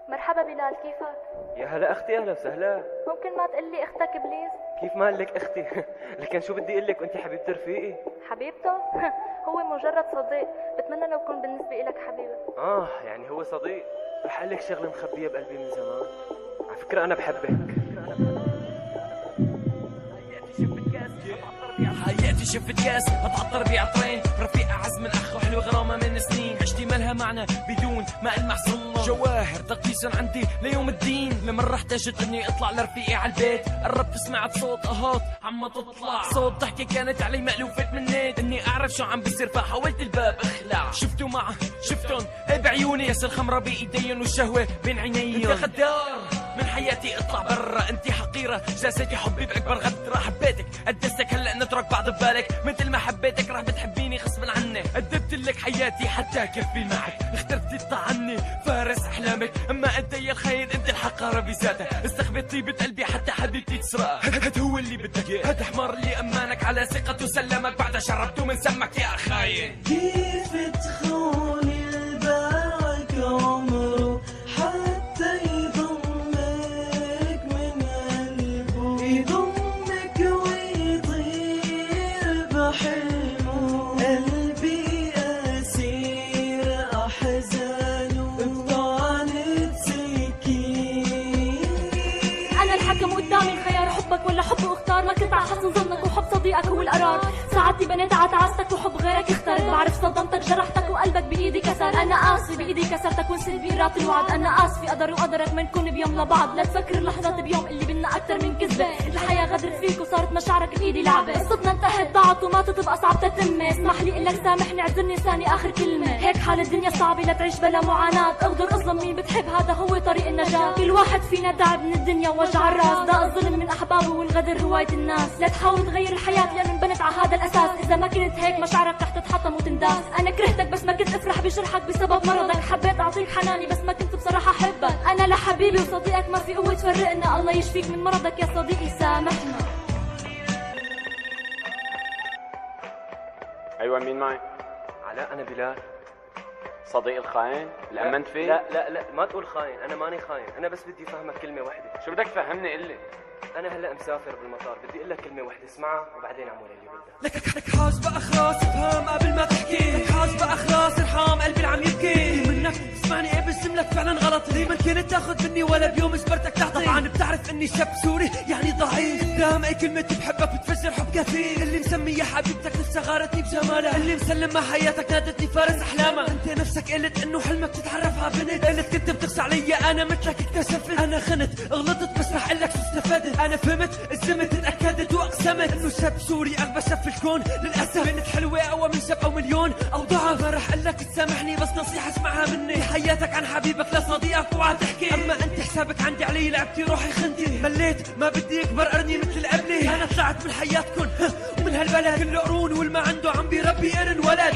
مرحبا بلال، كيفك؟ يا هلا اختي، اهلا وسهلا. ممكن ما تقلي اختك بليز؟ كيف ما اقول لك اختي؟ لكن شو بدي اقول لك وانت حبيبه رفيقي؟ حبيبته؟ هو مجرد صديق، بتمنى لو كون بالنسبة إلك حبيبة. يعني هو صديق. رح اقول لك شغله مخبيه بقلبي من زمان. على فكره انا بحبك. حياتي شفت كاس اتعطر بعطرين، رفيق اعز من اخ وحلو غرامه من سنين، عشتي مالها معنى بدون ما المح الله، جواهر تقيس عندي ليوم الدين. لما رحت اجت اني اطلع لرفيقي على البيت، قربت سمعت صوت اهات عم تطلع، صوت ضحكه كانت علي مألوفة منيت اني اعرف شو عم بيصير، فحاولت الباب اخلع، شفتوا معه شفتن بعيوني، ياس الخمره بايدين والشهوه بين عيني. انت غدار من حياتي اطلع برا، انت حقيره جاسيتي حبي باكبر غدره، حبيتك قدستك هلا نترك بعض ببالك، مثل ما حبيتك رح بتحبيني غصبا عني، قدمت لك حياتي حتى كفي معك، اخترتي تطعني فارس احلامك، اما انت يا الخاين انت الحقاره بذاتها، استخبيت طيبه قلبي حتى حبيبتي تسرقها، هد هو اللي بدك اياه، هد حمار اللي امانك على ثقته سلمك، بعد شربته من سمك يا خاين. كيف تخون البرك عمره حتى يضمك من قلبه، يضمك ويطير بحلمه، قلبي أسير أحزانه بطعنة سكين. أنا الحكم قدامي الخيار، حبك ولا حبه اختار، ما كنت على حسن ظنك وحب صديقك هو القرار، ساعتي بنيت على تعاستك وحب غيرك اخترت، بعرف صدمتك جرحتك وقلبك بإيدي كسر، أنا قاسي بإيدي كسرتك ونسيت بإيرات الوعد، أنا قاسي قدري وقدرك منكون بيوم لبعض، لا تفكر لحظات بيوم اللي بينا أكتر من كذبة، الحياة غدرت فيك وصارت مشاعرك بإيدي لعبة، قصتنا انتهت ضاعت وما تبقى صعب تتم، اسمح لي قلك سامحني اعذرني ثاني آخر كلمة، هيك حال الدنيا صعبة لا تعيش بلا معاناة، اغدر اظلم مين بتحب هذا هو طريق النجاة، كل واحد فينا تعب من الدنيا ووجع الراس، ده الظلم من أحبابه والغدر هواية الناس، لا تحاول تغير الحياة لأن انبنت على هذا الأساس، إذا ما كنت هيك مشاعرك رح تتحطم وتنداس، أنا كرهتك بس ما كنت أفرح بجرحك بسبب مرضك، حبيت أعطيك حناني بس ما كنت بصراحة أحبك، أنا لحبيبي وصديقك ما في قوة تفرقنا، الله يشفيك من مرضك يا صديقي سامحنا. ايوه مين معي؟ علاء، انا بلال. صديق الخاين اللي امنت فيه؟ لا لا لا، ما تقول خاين، انا ماني خاين، انا بس بدي افهمك كلمه واحده. شو بدك تفهمني؟ قل لي. انا هلا مسافر بالمطار، بدي اقول لك كلمه واحده اسمعها وبعدين اعمل اللي بدك. لك حاس بقى خلاص افهم قبل ما تحكي، لك حاس بقى خلاص ارحم قلبي اللي عم يبكي منك، اسمعني ايه بسم لك فعلا غلط، ليه ما كنت تاخذ مني ولا بيوم اجبرتك تعطي، طبعا بتعرف اني شاب سوري يعني ضعيف، قدام اي كلمه بحبك بتفجر حب كثير، اللي مسميه حبيبتك نفسها غارتني بجمالها، اللي مسلم مع حياتك نادتني فارس احلامها، انت نفسك قلت انه حلمك تتعرف على بنت، قلت كنت بتقسى علي انا مثلك اكتشفت، انا خنت غلطت بس رح اقول لك شو استفدت، انا فهمت الزمت اتاكدت واقسمت انه شاب سوري اغبى شاب في الكون، للاسف بنت حلوه اقوى من شاب او مليون او ضعف، ما رح اقول لك تسامحني بس نصيحه اسمعها مني، حياتك عن حبيبك لصديقك اوعى تحكي، اما انت حسابك عندي علي لعبتي روحي خنتي، مليت ما بدي يكبر قرني مثل قبلي، انا طلعت من حياتكم ومن هالبلد كله قرون والما عنده عم بيربي قرن ولد.